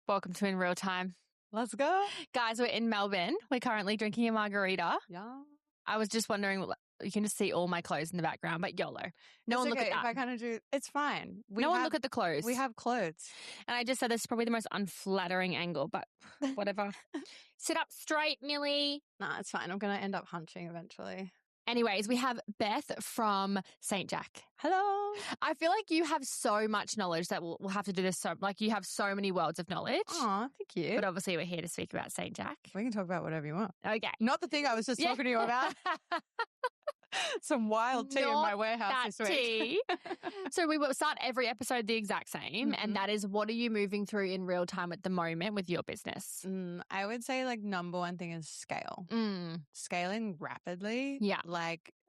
Welcome to In Real Time. Let's go. Guys, we're in Melbourne. We're currently drinking a margarita. Yeah. I was just wondering, you can just see all my clothes in the background, but YOLO. No one look at that. If I kind of do, it's fine. No one look at the clothes. We have clothes. And I just said this is probably the most unflattering angle, but whatever. Sit up straight, Millie. Nah, it's fine. I'm going to end up hunching eventually. Anyways, we have Beth from St. Jack. Hello. I feel like you have so much knowledge that we'll have to do this. You have so many worlds of knowledge. Oh, thank you. But obviously we're here to speak about St. Jack. We can talk about whatever you want. Okay. Not the thing I was just talking to you about. Some wild tea in my warehouse this week. So we will start every episode the exact same. And that is, what are you moving through in real time at the moment with your business? I would say number one thing is scale. Scaling rapidly. Yeah.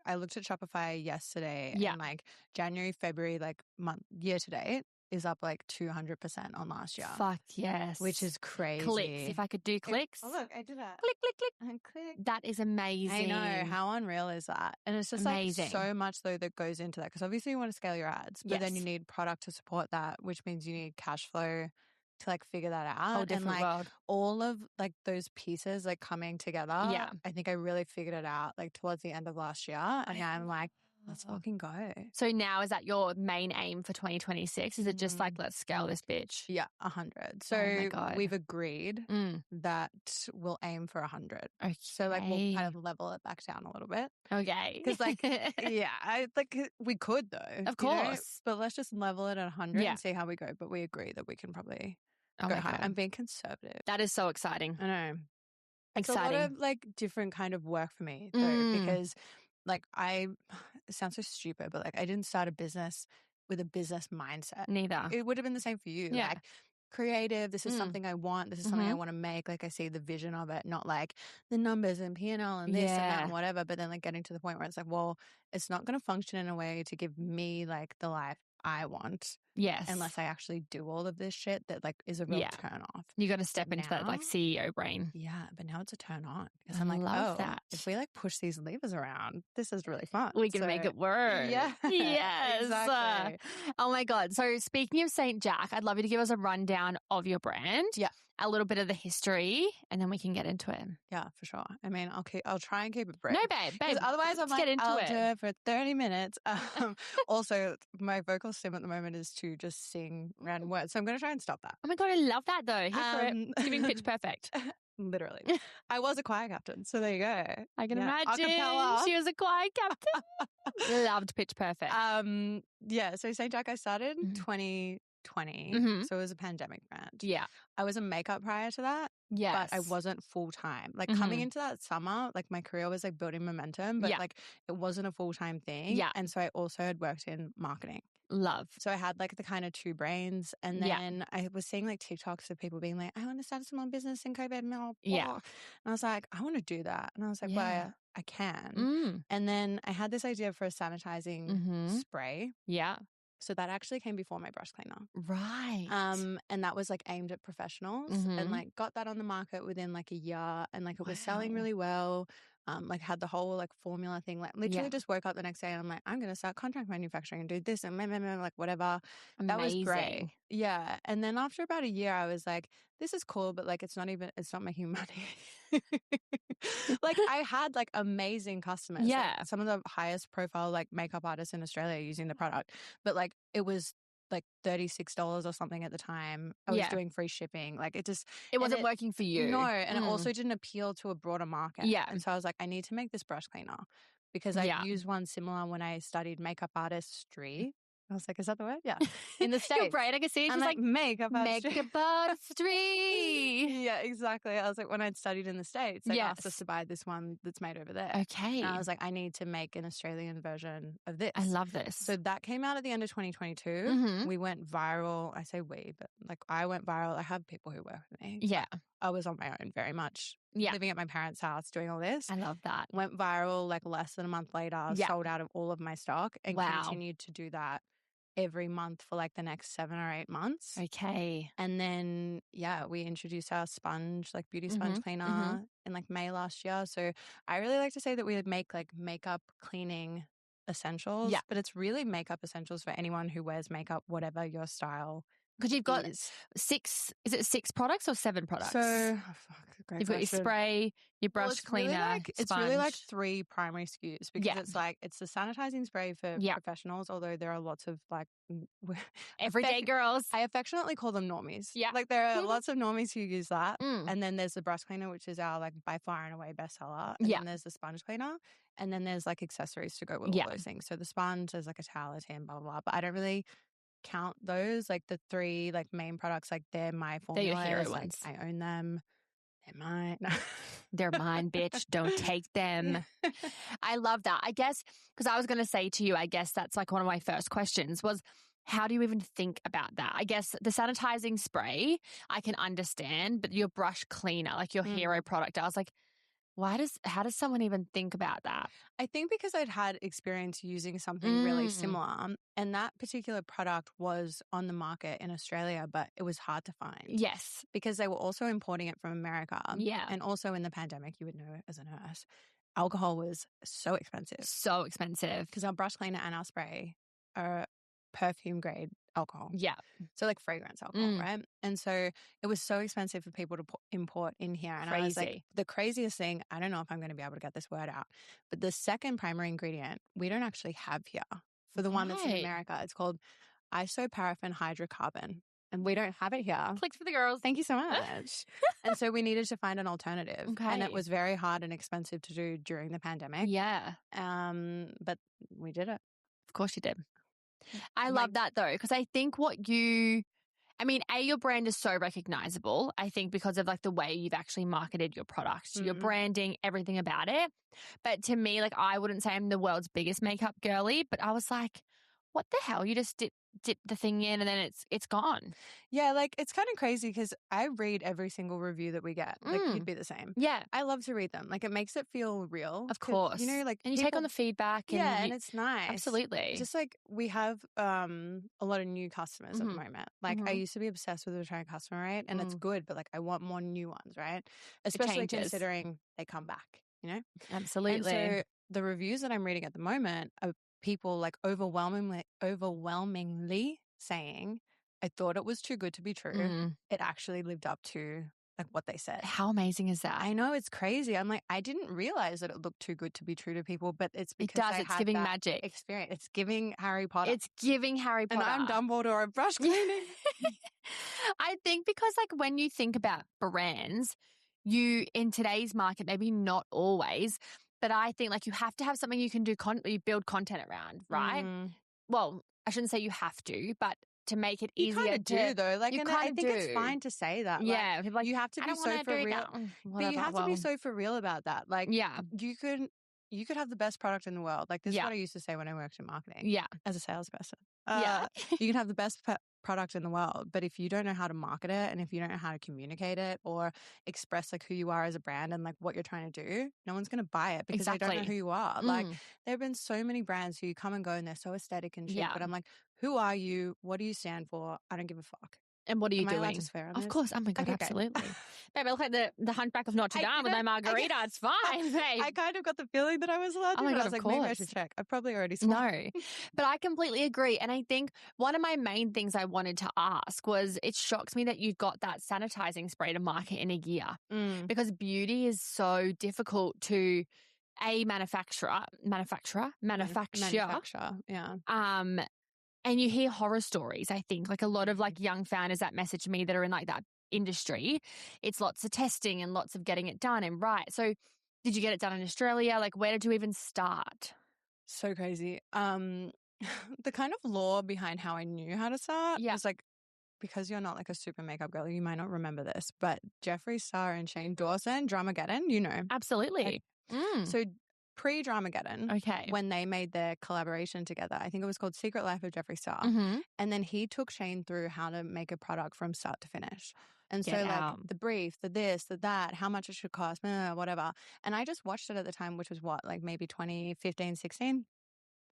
I looked at Shopify yesterday and January, February, year to date is up 200% on last year. Fuck yes. Which is crazy. Clicks. If I could do clicks. Oh, look, I did that. Click, click, click. And click. That is amazing. I know. How unreal is that? And it's just amazing. So much though that goes into that, because obviously you want to scale your ads, but then you need product to support that, which means you need cash flow to figure that out. Whole different world. All of those pieces coming together. Yeah. I think I really figured it out towards the end of last year. And I'm like, let's fucking go. So now, is that your main aim for 2026? Is it just let's scale this bitch? Yeah, 100. So we've agreed that we'll aim for 100. Okay. So we'll kind of level it back down a little bit. Okay. Because we could though. Of course. But let's just level it at 100 and see how we go. But we agree that we can probably go higher. I'm being conservative. That is so exciting. I know. Exciting. It's a lot of different kind of work for me though, because it sounds so stupid, but I didn't start a business with a business mindset. Neither. It would have been the same for you. Yeah. Creative, this is something I want, this is something I want to make. I see the vision of it, not the numbers and P&L and this and that and whatever, but then getting to the point where it's well, it's not going to function in a way to give me the life I want. Yes. Unless I actually do all of this shit that is a real turn off. You got to step into that CEO brain. Yeah, but now it's a turn on. Because I'm love that. If we push these levers around, this is really fun. We can make it work. Yeah. Yes. Exactly. Oh my God. So speaking of St. Jack, I'd love you to give us a rundown of your brand. Yeah. A little bit of the history, and then we can get into it. Yeah, for sure. I mean, I'll try and keep it brief. No, babe. Otherwise, let's get into I'll it. do it for 30 minutes. Also, my vocal stim at the moment is to just sing random words. So I'm going to try and stop that. Oh my God, I love that though. Here for it. Giving pitch perfect. Literally. I was a choir captain, so there you go. I can imagine. Acapella. She was a choir captain. Loved pitch perfect. So St. Jack I started in 2020. So it was a pandemic brand. Yeah. I was a makeup prior to that. Yes. But I wasn't full-time. Coming into that summer, my career was building momentum, but it wasn't a full-time thing. Yeah. And so I also had worked in marketing. Love. So I had the kind of two brains. And then I was seeing TikToks of people being I want to start a small business in COVID. Yeah. And I was like, I want to do that. And I was like, well, I can. And then I had this idea for a sanitizing spray. Yeah. So that actually came before my brush cleaner. Right. And that was aimed at professionals and got that on the market within a year, and it was selling really well. Had the whole formula thing. Literally just woke up the next day and I'm I'm going to start contract manufacturing and do this and whatever. Amazing. That was great. Yeah. And then after about a year, I was like, this is cool, but it's not making money. I had amazing customers. Yeah. Some of the highest profile makeup artists in Australia using the product, but it was $36 or something at the time. I was doing free shipping. It wasn't working for you. No. And it also didn't appeal to a broader market. Yeah. And so I was I need to make this brush cleaner, because I used one similar when I studied makeup artistry. I was is that the word? Yeah. In the States. You're right. I can see it. I'm makeup artistry. Makeup artistry. Yeah, exactly. I was when I'd studied in the States, they asked us to buy this one that's made over there. Okay. And I was I need to make an Australian version of this. I love this. So that came out at the end of 2022. We went viral. I say we, but I went viral. I have people who work with me. Yeah. I was on my own very much. Yeah. Living at my parents' house, doing all this. I love that. Went viral less than a month later, sold out of all of my stock, and continued to do that every month for the next 7 or 8 months. Okay. And then, we introduced our sponge, beauty sponge cleaner in May last year. So I really like to say that we make makeup cleaning essentials. Yeah. But it's really makeup essentials for anyone who wears makeup, whatever your style Because you've got six products or 7 products? So, you've got your spray, your brush cleaner, it's really like 3 primary SKUs because it's the sanitizing spray for professionals, although there are lots of like everyday girls. I affectionately call them normies. Yeah. Like there are lots of normies who use that. And then there's the brush cleaner, which is our like by far and away bestseller. And then there's the sponge cleaner. And then there's like accessories to go with all those things. So the sponge, there's like a towel, a tin, blah, blah, blah. But I don't really count those, like the 3 like main products, like they're my formulas. They're your hero like, ones. I own them. They're mine. They're mine, bitch. Don't take them. I love that. I guess because I was going to say to you, I guess that's like one of my first questions was, how do you even think about that? I guess the sanitizing spray, I can understand, but your brush cleaner, like your hero product, I was like, how does someone even think about that? I think because I'd had experience using something really similar, and that particular product was on the market in Australia, but it was hard to find. Yes. Because they were also importing it from America. Yeah. And also in the pandemic, you would know as a nurse, alcohol was so expensive. So expensive. Because our brush cleaner and our spray are perfume grade alcohol. Yeah. So like fragrance alcohol, right? And so it was so expensive for people to import in here. And I was like, the craziest thing, I don't know if I'm going to be able to get this word out, but the second primary ingredient we don't actually have here for the one that's in America. It's called isoparaffin hydrocarbon. And we don't have it here. Clicks for the girls. Thank you so much. And so we needed to find an alternative. Okay. And it was very hard and expensive to do during the pandemic. Yeah. But we did it. Of course you did. I love that though, because I think your brand is so recognizable, I think, because of like the way you've actually marketed your product, your branding, everything about it. But to me, like I wouldn't say I'm the world's biggest makeup girly, but I was like, what the hell? You just dip the thing in and then it's gone. Yeah, like it's kind of crazy because I read every single review that we get. Like you'd be the same. Yeah. I love to read them. Like it makes it feel real. Of course. You know, like and you take on the feedback. And it's nice. Absolutely. Just like we have a lot of new customers at the moment. Like I used to be obsessed with the return customer rate and it's good, but like I want more new ones, right? Especially considering they come back, you know? Absolutely. And so the reviews that I'm reading at the moment are people like overwhelmingly saying, I thought it was too good to be true. It actually lived up to like what they said. How amazing is that? I know, it's crazy. I'm like, I didn't realize that it looked too good to be true to people, but it's because it's giving magic experience. It's giving Harry Potter. It's giving Harry Potter. And I'm Dumbledore at brush cleaning. I think because like when you think about brands, you in today's market, maybe not always, but I think like you have to have something you can do, you build content around, right? Well, I shouldn't say you have to, but to make it easier you do though. Like, and I think it's fine to say that. Yeah, like, you have to be so for real. But you have to be so for real about that. Like, you could have the best product in the world. Like, this is what I used to say when I worked in marketing. Yeah, as a salesperson. You can have the best product in the world, but if you don't know how to market it and if you don't know how to communicate it or express like who you are as a brand and like what you're trying to do, no one's going to buy it because they don't know who you are. Like there have been so many brands who come and go and they're so aesthetic and shit, but I'm like, who are you? What do you stand for? I don't give a fuck. And what are you Am doing? I allowed to swear on of this? course. Oh my God, absolutely. Babe, I look like the Hunchback of Notre Dame with my margarita. It's fine, babe. I kind of got the feeling that I was allowed to. Oh my God, I was like, maybe I should check. I've probably already sworn. No, but I completely agree. And I think one of my main things I wanted to ask was it shocks me that you got that sanitizing spray to market in a year because beauty is so difficult to manufacture. Yeah. And you hear horror stories, I think, like a lot of like young founders that message me that are in like that industry. It's lots of testing and lots of getting it done and right. So did you get it done in Australia? Like where did you even start? So crazy. The kind of lore behind how I knew how to start was like, because you're not like a super makeup girl, you might not remember this, but Jeffree Star and Shane Dawson, Dramageddon, you know. Absolutely. So pre-Dramageddon, when they made their collaboration together, I think it was called Secret Life of Jeffree Star. And then he took Shane through how to make a product from start to finish. And so like the brief, the this, the that, how much it should cost, whatever. And I just watched it at the time, which was what, like maybe 2015, 16.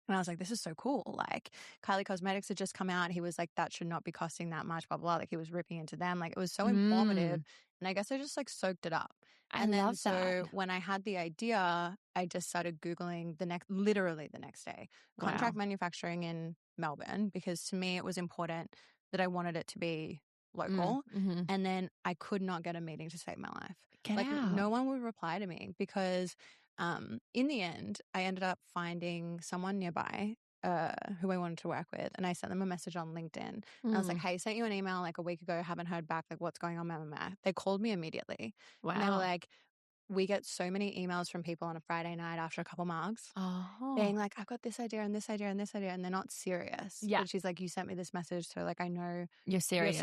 And I was like, this is so cool. Like Kylie Cosmetics had just come out. He was like, that should not be costing that much, blah, blah, blah. Like he was ripping into them. Like it was so informative. And I guess I just like soaked it up. And then so when I had the idea, I just started Googling literally the next day, contract manufacturing in Melbourne, because to me it was important that I wanted it to be local. And then I could not get a meeting to save my life. Get out. No one would reply to me because in the end, I ended up finding someone nearby who I wanted to work with. And I sent them a message on LinkedIn. And I was like, hey, sent you an email like a week ago, haven't heard back, like what's going on, They called me immediately. Wow. And they were like, we get so many emails from people on a Friday night after a couple mugs being like, I've got this idea and this idea and this idea. And they're not serious. Yeah. But she's like, you sent me this message. So like, I know you're serious.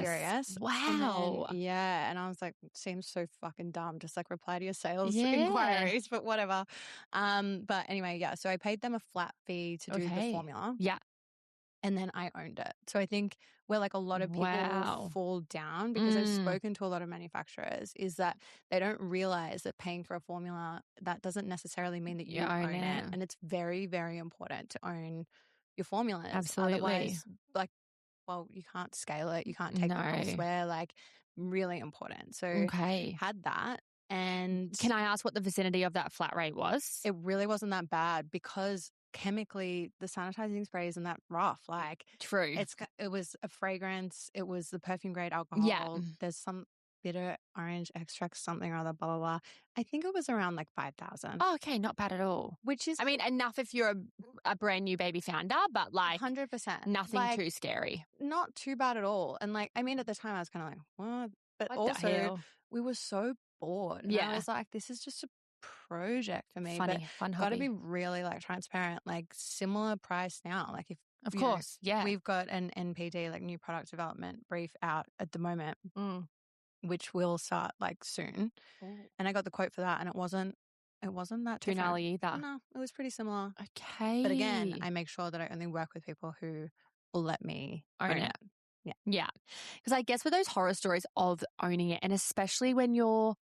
Wow. And then, and I was like, seems so fucking dumb. Just like reply to your sales inquiries, but whatever. But anyway, so I paid them a flat fee to do the formula. Yeah. And then I owned it. So I think where like a lot of people fall down, because I've spoken to a lot of manufacturers, is that they don't realize that paying for a formula, that doesn't necessarily mean that you own it. And it's very, very important to own your formulas. Absolutely. Otherwise, like, well, you can't scale it. You can't take them elsewhere. Like, really important. So had that. And can I ask what the vicinity of that flat rate was? It really wasn't that bad because chemically the sanitizing spray isn't that rough. Like, true. It was a fragrance. It was the perfume grade alcohol. Yeah. There's some bitter orange extract, something or other, blah, blah, blah. I think it was around like 5,000. Oh, okay. Not bad at all. Which is, I mean, enough if you're a brand new baby founder, but like 100%. Nothing like, too scary. Not too bad at all. And like, I mean, at the time I was kind of like, what? But what also we were so bored. And I was like, this is just a project for me. Fun hobby. Got to be really like transparent, like similar price now. Like if of course, we've got an NPD, like new product development brief out at the moment, which will start like soon. And I got the quote for that, and it wasn't that too gnarly either. No, it was pretty similar. Okay, but again, I make sure that I only work with people who will let me own it. Yeah, because I guess with those horror stories of owning it, and especially when you're,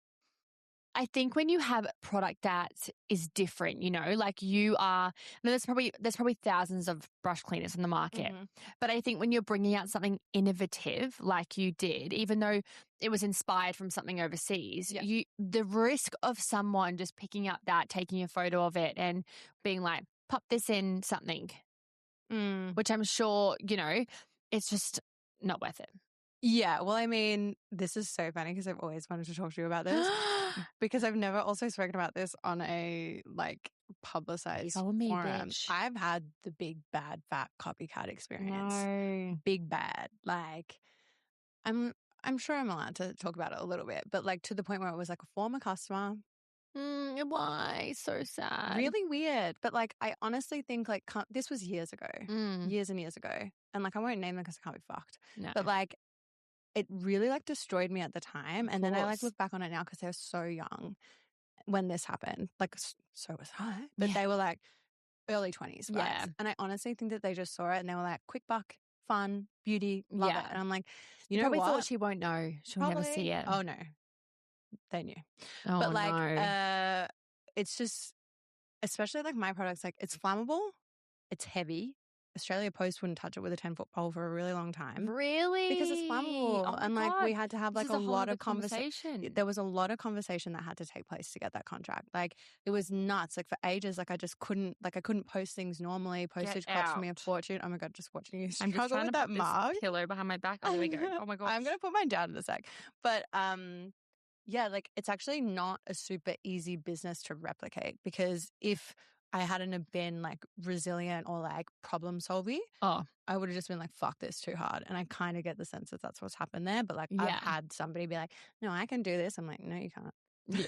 I think when you have product that is different, like you are, there's probably thousands of brush cleaners in the market. But I think when you're bringing out something innovative like you did, even though it was inspired from something overseas, the risk of someone just picking up that, taking a photo of it and being like, pop this in something, which I'm sure, it's just not worth it. Yeah, well, I mean, this is so funny because I've always wanted to talk to you about this because I've never also spoken about this on a like publicized forum. Bitch. I've had the big bad fat copycat experience. No. Big bad. Like, I'm sure I'm allowed to talk about it a little bit, but like to the point where it was like a former customer. Why? So sad. Really weird. But like, I honestly think like this was years ago, years and years ago. And like, I won't name them because I can't be fucked. No. But like, it really like destroyed me at the time. And then I like look back on it now because they were so young when this happened. Like, so was I. But they were like early 20s. Yeah. And I honestly think that they just saw it and they were like, quick buck, fun, beauty, love it. And I'm like, you know probably what? Thought she won't know. She'll never see it. Oh, no. They knew. Oh, but like, no. it's just, especially like my products, like it's flammable, it's heavy. Australia Post wouldn't touch it with a 10-foot pole for a really long time. Really? Because it's flammable. Oh and like we had to have like a lot of conversation. There was a lot of conversation that had to take place to get that contract. Like it was nuts. Like for ages, like I just couldn't, like I couldn't post things normally. Postage cost me a fortune. Oh my God, just watching you struggle with that mug. Pillow behind my back. Oh, there we go. Oh my God. I'm going to put mine down in a sec. But yeah, like it's actually not a super easy business to replicate because if I hadn't have been like resilient or like problem solving, I would have just been like, fuck this, too hard. And I kind of get the sense that that's what's happened there. But like I've had somebody be like, no, I can do this. I'm like, no, you can't.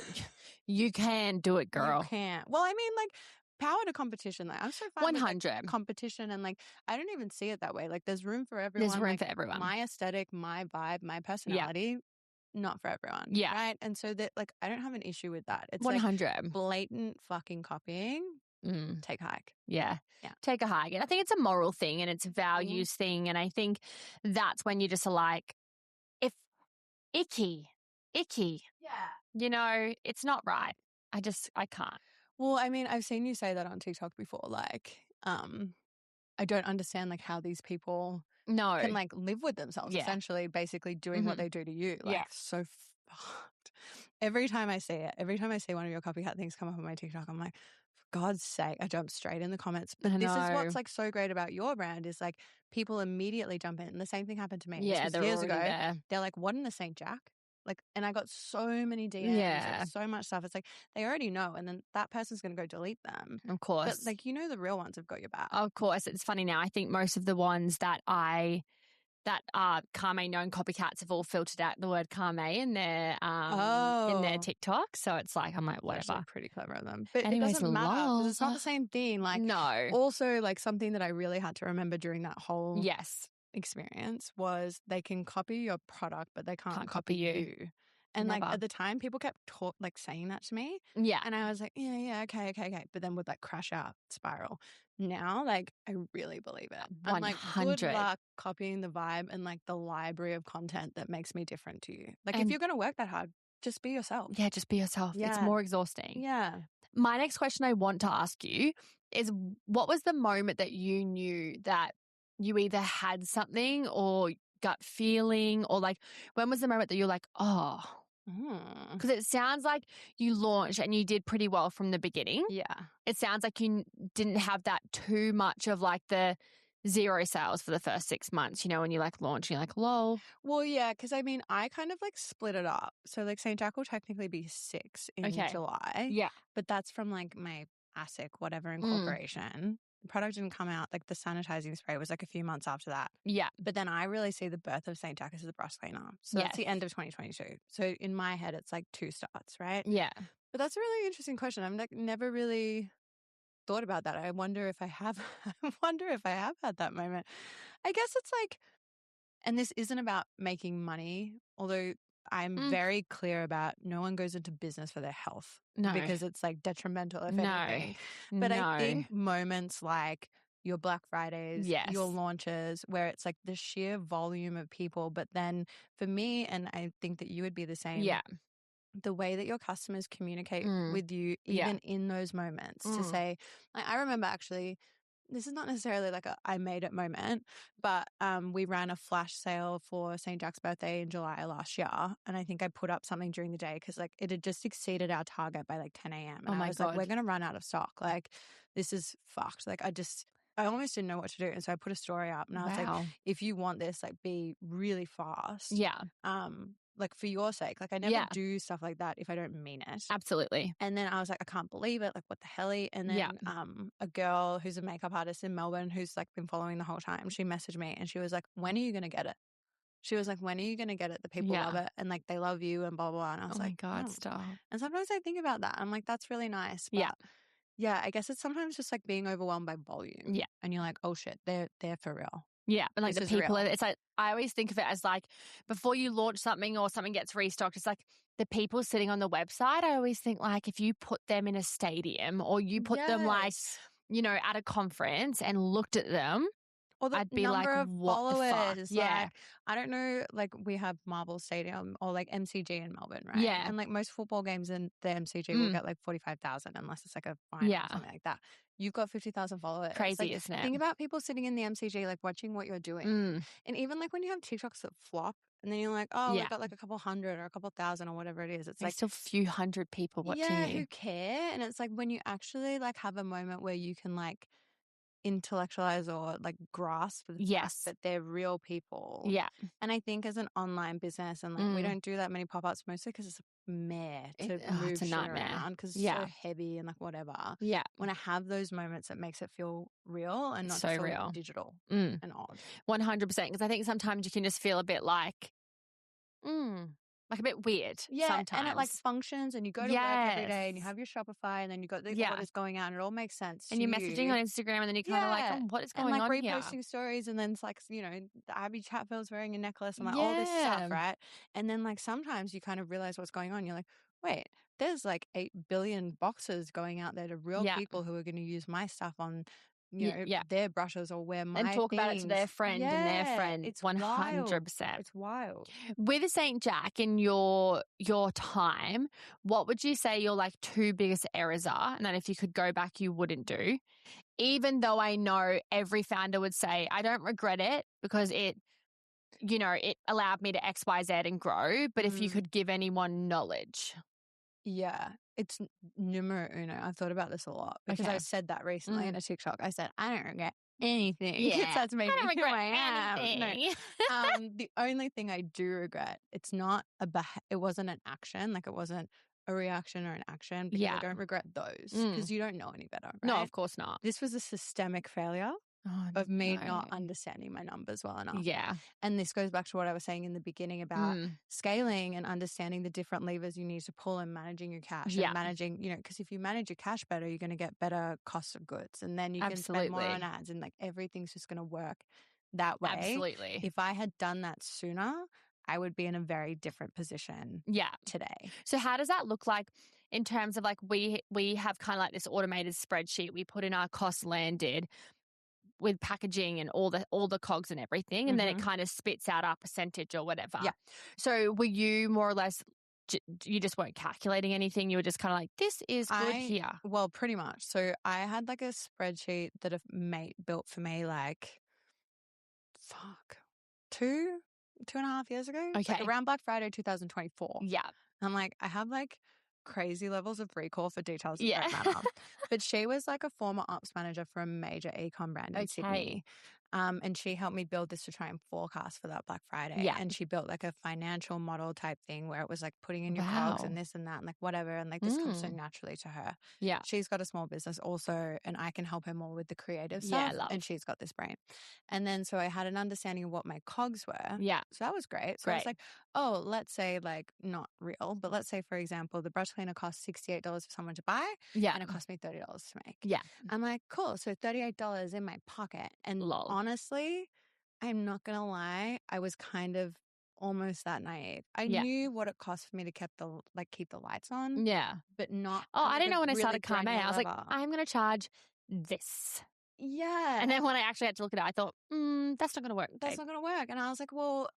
You can do it, girl. You can't. Well, I mean, like power to competition. Like I'm so fine 100 with, like, competition, and like I don't even see it that way. Like there's room for everyone. There's room like, for everyone. My aesthetic, my vibe, my personality. Not for everyone. Yeah. Right. And so that like I don't have an issue with that. It's 100. like blatant fucking copying. Take a hike. Yeah. Take a hike. And I think it's a moral thing and it's a values thing. And I think that's when you just are like, if icky. Yeah. It's not right. I can't. Well, I mean, I've seen you say that on TikTok before. Like, I don't understand like how these people can like live with themselves, essentially, basically doing what they do to you. Like, so fucked. Every time I see it, every time I see one of your copycat things come up on my TikTok, I'm like, God's sake, I jumped straight in the comments. But this is what's like so great about your brand is like people immediately jump in. And the same thing happened to me. Yeah, this was they're years already ago. there. They're like, what in the St. Jack? Like, and I got so many DMs, like so much stuff. It's like they already know, and then that person's going to go delete them. Of course. But like, you know, the real ones have got your back. Of course. It's funny now. I think most of the ones that are Kaarme known copycats have all filtered out the word Kaarme in their TikTok. So it's like, I'm like, whatever. Actually pretty clever of them. But anyways, it doesn't matter because it's not the same thing. Like, no. Also, like something that I really had to remember during that whole experience was they can copy your product, but they can't copy you. And Never. like at the time, people kept saying that to me. Yeah. And I was like, yeah, okay. But then would like crash out, spiral. Now, like I really believe it. 100. I'm like, good luck copying the vibe and like the library of content that makes me different to you. Like if you're going to work that hard, just be yourself. Yeah, just be yourself. Yeah. It's more exhausting. Yeah. My next question I want to ask you is, what was the moment that you knew that you either had something or gut feeling, or like when was the moment that you're like, oh, because it sounds like you launched and you did pretty well from the beginning. Yeah. It sounds like you didn't have that too much of like the zero sales for the first 6 months, you know, when you like launch, you're like, lol. Well, yeah, because I mean, I kind of like split it up. So like St. Jack will technically be 6 in July. Yeah. But that's from like my ASIC, whatever, incorporation. The product didn't come out, like the sanitizing spray was like a few months after that. Yeah. But then I really see the birth of St. Jack as the brush cleaner. So that's the end of 2022. So in my head, it's like 2 starts, right? Yeah. But that's a really interesting question. I'm like never really thought about that. I wonder if I have had that moment. I guess it's like, and this isn't about making money, although I'm very clear about no one goes into business for their health. No. Because it's like detrimental if anything. But I think moments like your Black Fridays, your launches, where it's like the sheer volume of people. But then for me, and I think that you would be the same. Yeah. The way that your customers communicate with you, even in those moments, to say, I remember actually, this is not necessarily like a I made it moment, but we ran a flash sale for St. Jack's birthday in July last year. And I think I put up something during the day because like it had just exceeded our target by like 10 a.m. And I was like, we're going to run out of stock. Like this is fucked. Like I almost didn't know what to do. And so I put a story up and I was like, if you want this, like be really fast. Yeah. Like for your sake, like I never do stuff like that if I don't mean it. Absolutely. And then I was like, I can't believe it. Like what the hell? And then a girl who's a makeup artist in Melbourne who's like been following the whole time, she messaged me and she was like, when are you going to get it? She was like, when are you going to get it? The people love it and like they love you and blah, blah, blah. And I was like, oh my God, stop. And sometimes I think about that. I'm like, that's really nice. But yeah, I guess it's sometimes just like being overwhelmed by volume. Yeah. And you're like, oh shit, they're for real. Yeah. And like the people, it's like, I always think of it as like before you launch something or something gets restocked, it's like the people sitting on the website. I always think like if you put them in a stadium or you put them like, you know, at a conference and looked at them, or the I'd be number like, of what followers. The fuck? Yeah. Like, I don't know, like we have Marvel Stadium or like MCG in Melbourne, right? Yeah. And like most football games in the MCG will get like 45,000 unless it's like a final or something like that. You've got 50,000 followers. Crazy, like, isn't it? Think about people sitting in the MCG, like watching what you're doing. And even like when you have TikToks that flop and then you're like, oh, we've got like a couple hundred or a couple thousand or whatever it is. It's like still a few hundred people watching you. Who care? And it's like when you actually like have a moment where you can like intellectualize or like grasp the fact that they're real people. Yeah. And I think as an online business and like we don't do that many pop-ups mostly because it's a mare to move shit around because it's so heavy and like whatever. Yeah. When I have those moments, it makes it feel real and not so real. Digital and odd. 100%. Because I think sometimes you can just feel a bit like a bit weird sometimes. And it like functions and you go to work every day and you have your Shopify and then you got the orders going out and it all makes sense. And you're messaging on Instagram and then you're kind of like, oh, what is going on here? And like reposting stories and then it's like, you know, Abby Chatfield's wearing a necklace and like all this stuff, right? And then like sometimes you kind of realize what's going on. You're like, wait, there's like 8 billion boxes going out there to real people who are going to use my stuff on you know, their brushes or wear my and talk things. about it to their friend and their friend. It's 100%. Wild. It's wild. With St. Jack in your time, what would you say your like 2 biggest errors are? And then if you could go back, you wouldn't do. Even though I know every founder would say, I don't regret it because it, you know, it allowed me to X, Y, Z and grow. But if you could give anyone knowledge. Yeah. it's numero uno. I've thought about this a lot because I said that recently in a TikTok. I said, I don't regret anything. Yeah. That's making I don't who regret I am. anything. No. The only thing I do regret, it's not it wasn't an action. Like it wasn't a reaction or an action because I don't regret those because you don't know any better, right? No, of course not. This was a systemic failure of me not understanding my numbers well enough. Yeah. And this goes back to what I was saying in the beginning about scaling and understanding the different levers you need to pull and managing your cash and managing, because if you manage your cash better, you're going to get better cost of goods and then you can spend more on ads and like everything's just going to work that way. Absolutely. If I had done that sooner, I would be in a very different position today. So how does that look like in terms of like we have kind of like this automated spreadsheet we put in our cost landed with packaging and all the cogs and everything, and then it kind of spits out our percentage or whatever. Yeah. So were you more or less, you just weren't calculating anything? You were just kind of like, this is good here. Well, pretty much. So I had like a spreadsheet that a mate built for me like, 2.5 years ago. Okay. Like around Black Friday 2024. Yeah. I'm like, I have like crazy levels of recall for details that don't matter. But she was like a former ops manager for a major e-com brand in Sydney. And she helped me build this to try and forecast for that Black Friday. Yeah. And she built like a financial model type thing where it was like putting in your cogs and this and that and like whatever. And like this comes so naturally to her. Yeah. She's got a small business also and I can help her more with the creative stuff. And she's got this brain. And then so I had an understanding of what my cogs were. Yeah. So that was great. So I was like, oh, let's say like not real, but let's say for example, the brush cleaner costs $68 for someone to buy. Yeah. And it cost me $30 to make. Yeah. I'm like, cool. So $38 in my pocket. And honestly, I'm not going to lie. I was kind of almost that naive. I knew what it cost for me to keep the lights on. Yeah. But not. Oh, I didn't know when I started Kaarme. I was like, I'm going to charge this. Yeah. And then when I actually had to look at it, I thought, that's not going to work. That's not going to work. And I was like, well,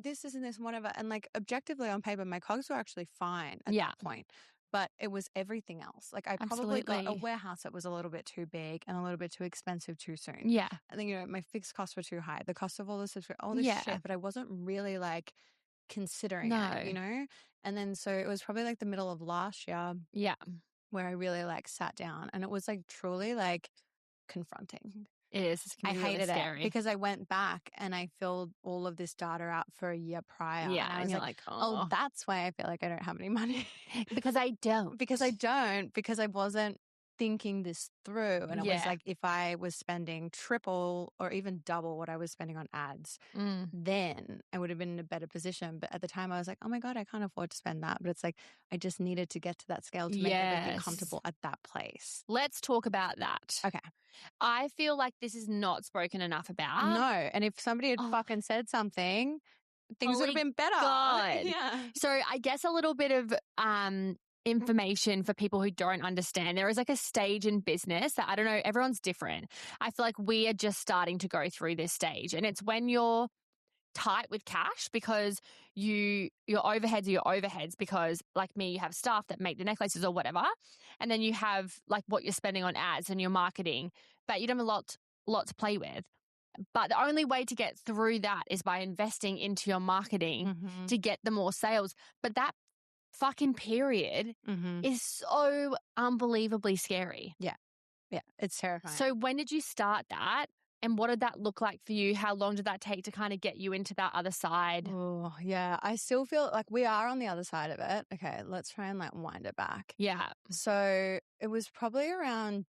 this isn't this and whatever. And like objectively on paper, my cogs were actually fine at that point. But it was everything else. Like I probably got a warehouse that was a little bit too big and a little bit too expensive too soon. Yeah. I think, my fixed costs were too high. The cost of all this shit, but I wasn't really like considering it, And then so it was probably like the middle of last year. Yeah. Where I really like sat down and it was like truly like confronting. It is. I hated it because I went back and I filled all of this data out for a year prior. Yeah. And I was like, oh, that's why I feel like I don't have any money. Because I don't. Because I wasn't thinking this through. And it was like if I was spending triple or even double what I was spending on ads, then I would have been in a better position. But at the time I was like, oh my God, I can't afford to spend that. But it's like I just needed to get to that scale to make everything comfortable at that place. Let's talk about that. Okay. I feel like this is not spoken enough about. No. And if somebody had fucking said something, things would have been better. God. Yeah. So I guess a little bit of information for people who don't understand. There is like a stage in business that I don't know, everyone's different. I feel like we are just starting to go through this stage. And it's when you're tight with cash because your overheads are your overheads because like me, you have staff that make the necklaces or whatever. And then you have like what you're spending on ads and your marketing, but you don't have a lot to play with. But the only way to get through that is by investing into your marketing to get the more sales. But that fucking period is so unbelievably scary. Yeah. Yeah. It's terrifying. So when did you start that? And what did that look like for you? How long did that take to kind of get you into that other side? Oh, yeah. I still feel like we are on the other side of it. Okay, let's try and like wind it back. Yeah. So it was probably around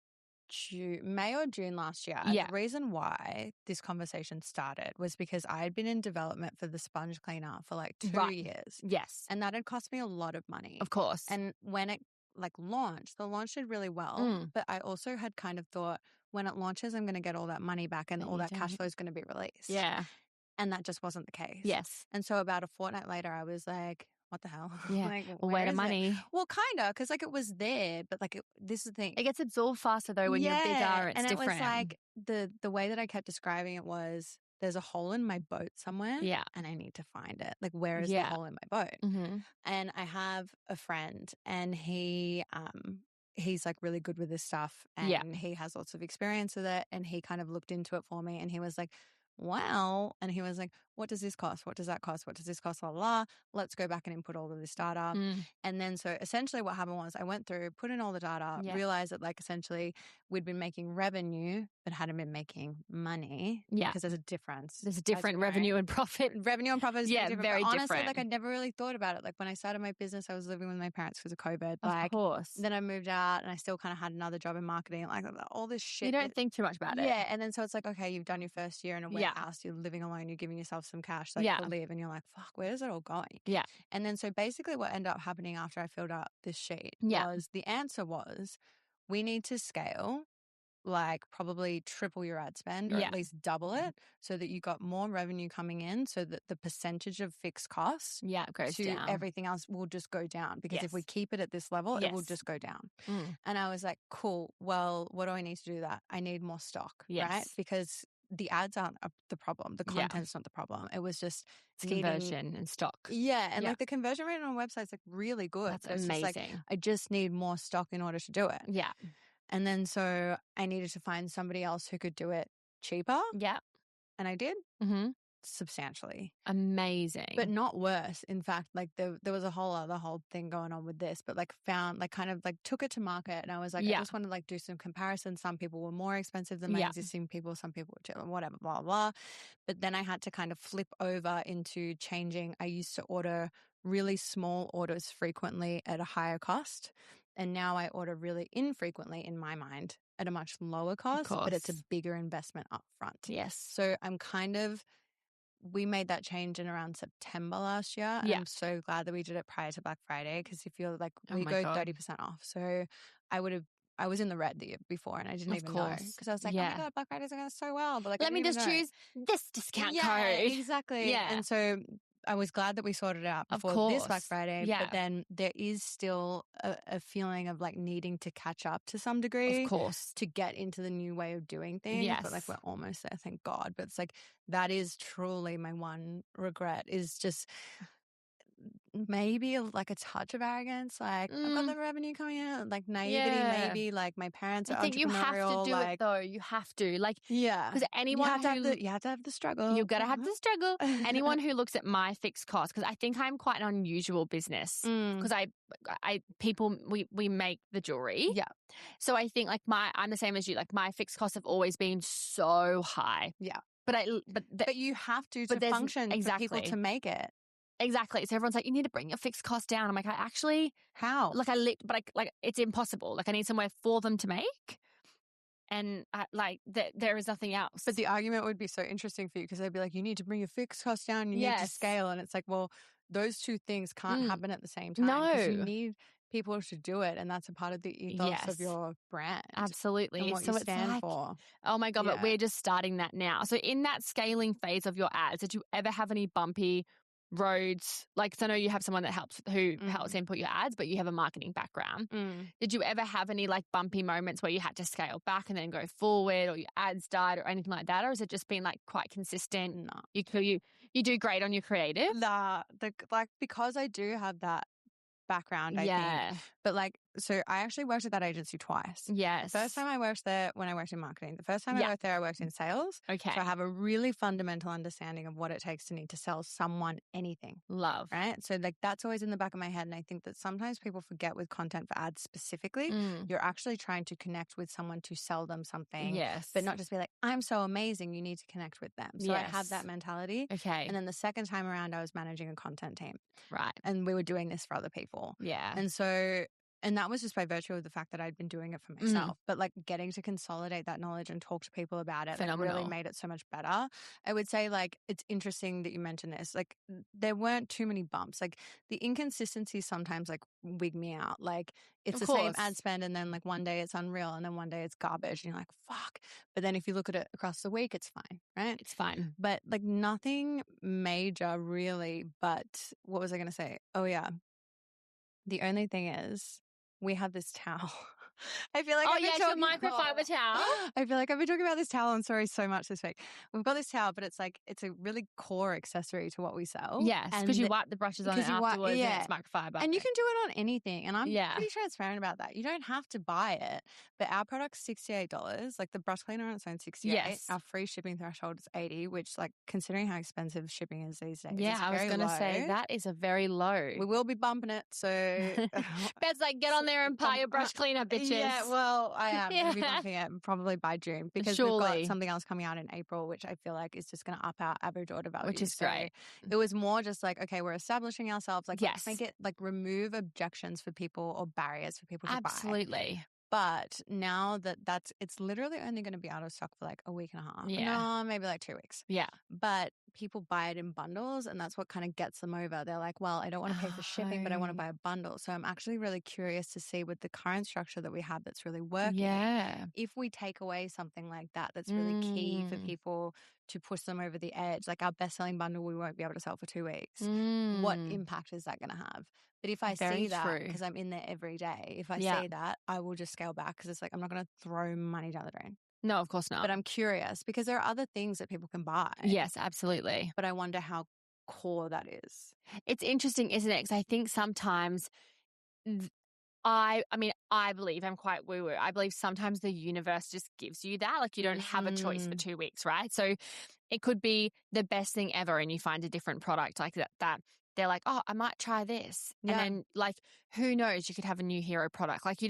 May or June last year. Yeah. The reason why this conversation started was because I had been in development for the sponge cleaner for like 2 years. Yes. And that had cost me a lot of money. Of course. And when it like launched, the launch did really well. But I also had kind of thought when it launches, I'm going to get all that money back and all that cash flow is going to be released. Yeah. And that just wasn't the case. Yes. And so about a fortnight later, I was like, what the hell? Yeah. Like, where the money? Well, kind of, because like it was there, but like this is the thing. It gets absorbed faster though when you're bigger. It's different. And it was like the way that I kept describing it was there's a hole in my boat somewhere. Yeah. And I need to find it. Like, where is the hole in my boat? And I have a friend and he's like really good with this stuff and he has lots of experience with it. And he kind of looked into it for me and he was like, wow. And he was like, what does this cost? What does that cost? What does this cost? La, la, la. Let's go back and input all of this data. And then so essentially what happened was I went through, put in all the data, realized that like essentially we'd been making revenue but hadn't been making money. Yeah. Because there's a difference. There's a different revenue and profit. Revenue and profit is different. Very but honestly, different. like I never really thought about it. Like when I started my business, I was living with my parents because of COVID. Of course. Then I moved out and I still kind of had another job in marketing. Like all this shit. You don't think too much about it. Yeah. And then so it's like, okay, you've done your first year in a warehouse. You're living alone. You're giving yourself some cash to live. And you're like, fuck, where's it all going? Yeah. And then so basically what ended up happening after I filled out this sheet was the answer was we need to scale, like probably triple your ad spend or at least double it so that you got more revenue coming in so that the percentage of fixed costs goes to down. everything else will just go down because if we keep it at this level, it will just go down. And I was like, cool, well, what do I need to do that? I need more stock, right? Because the ads aren't the problem. The content's not the problem. It was just conversion and stock. Yeah. And like the conversion rate on a website's like really good. That's amazing. Just like, I just need more stock in order to do it. Yeah. And then so I needed to find somebody else who could do it cheaper. Yeah. And I did substantially. Amazing. But not worse. In fact, like there was a whole thing going on with this, but like found like kind of like took it to market and I was like, I just want to like do some comparisons. Some people were more expensive than my existing people. Some people were cheaper, whatever, blah, blah. But then I had to kind of flip over into changing. I used to order really small orders frequently at a higher cost. And now I order really infrequently in my mind at a much lower cost, but it's a bigger investment up front. Yes. So we made that change in around September last year. And I'm so glad that we did it prior to Black Friday because if you're like, we go 30% off. So I was in the red the year before and I didn't even know because I was like, oh my God, Black Friday's going so well. But like, let me just choose this discount code. Exactly. Yeah. And so I was glad that we sorted it out before this Black Friday. Yeah. But then there is still a feeling of like needing to catch up to some degree. Of course. To get into the new way of doing things. Yes. But like we're almost there, thank God. But it's like that is truly my one regret is just maybe like a touch of arrogance. Like I've got the revenue coming in, like naivety maybe. Like my parents are entrepreneurial. I think you have to do it though. You have to. Like because anyone you have to have the struggle. You gotta have the struggle. Anyone who looks at my fixed cost, because I think I'm quite an unusual business because we make the jewelry. Yeah. So I think like I'm the same as you. Like my fixed costs have always been so high. Yeah. But you have to function for people to make it. Exactly. So everyone's like, you need to bring your fixed cost down. I'm like, how? Like it's impossible. Like I need somewhere for them to make. And there is nothing else. But the argument would be so interesting for you because they'd be like, you need to bring your fixed cost down. You need to scale. And it's like, well, those two things can't happen at the same time. No. Because you need people to do it. And that's a part of the ethos of your brand. Absolutely. And what you stand for. Oh my God, but we're just starting that now. So in that scaling phase of your ads, did you ever have any bumpy roads? Like, so I know you have someone that helps input your ads, but you have a marketing background. Did you ever have any like bumpy moments where you had to scale back and then go forward, or your ads died, or anything like that? Or has it just been like quite consistent? No. You do great on your creative. Because I do have that background, I think. But like, so I actually worked at that agency twice. Yes. The first time I worked there when I worked in marketing. The first time I worked there, I worked in sales. Okay. So I have a really fundamental understanding of what it takes to need to sell someone anything. Love. Right? So like that's always in the back of my head. And I think that sometimes people forget with content for ads specifically, you're actually trying to connect with someone to sell them something. Yes. But not just be like, I'm so amazing. You need to connect with them. So I have that mentality. Okay. And then the second time around, I was managing a content team. Right. And we were doing this for other people. Yeah. And that was just by virtue of the fact that I'd been doing it for myself. But like getting to consolidate that knowledge and talk to people about it like, really made it so much better. I would say like it's interesting that you mentioned this. Like there weren't too many bumps. Like the inconsistencies sometimes like wig me out. Like it's the same ad spend and then like one day it's unreal and then one day it's garbage and you're like, fuck. But then if you look at it across the week, it's fine, right? It's fine. But like nothing major really. But what was I going to say? Oh yeah. The only thing is we have this towel I feel like Oh, I've been yes, your microfiber towel. I feel like I've been talking about this towel on Story so much this week. We've got this towel, but it's a really core accessory to what we sell. Yes, because you wipe the brushes on it afterwards and it's microfiber. And you can do it on anything. And I'm Yeah. pretty transparent about that. You don't have to buy it, but our product's $68. Like the brush cleaner on its own, $68. Yes. Our free shipping threshold is $80, which, like, considering how expensive shipping is these days, Yeah, I was going to say that is a very low. We will be bumping it. So Beth's like, get on there and buy your brush cleaner, bitches. Yeah, well, I am going to be bumping it probably by June, because we've got something else coming out in April, which I feel like is just going to up our average order value. Which is great. It was more just like, okay, we're establishing ourselves. Like, yes. let's make it, like, remove objections for people or barriers for people to buy. Absolutely. But now it's literally only going to be out of stock for like a week and a half. Yeah. No, maybe like 2 weeks. Yeah. But people buy it in bundles, and that's what kind of gets them over. They're like, well, I don't want to pay for shipping, but I want to buy a bundle. So I'm actually really curious to see, with the current structure that we have that's really working, if we take away something like that that's really key for people to push them over the edge. Like our best-selling bundle, we won't be able to sell for 2 weeks. What impact is that going to have? But if I see that, because I'm in there every day, if I see that, I will just scale back, because it's like, I'm not going to throw money down the drain. No, of course not. But I'm curious, because there are other things that people can buy. Yes, absolutely. But I wonder how core that is. It's interesting, isn't it? Because I think sometimes I believe, I'm quite woo-woo. I believe sometimes the universe just gives you that. Like, you don't have a choice for 2 weeks, right? So it could be the best thing ever, and you find a different product like that. They're like, oh, I might try this. Yeah. And then, like, who knows? You could have a new hero product. Like,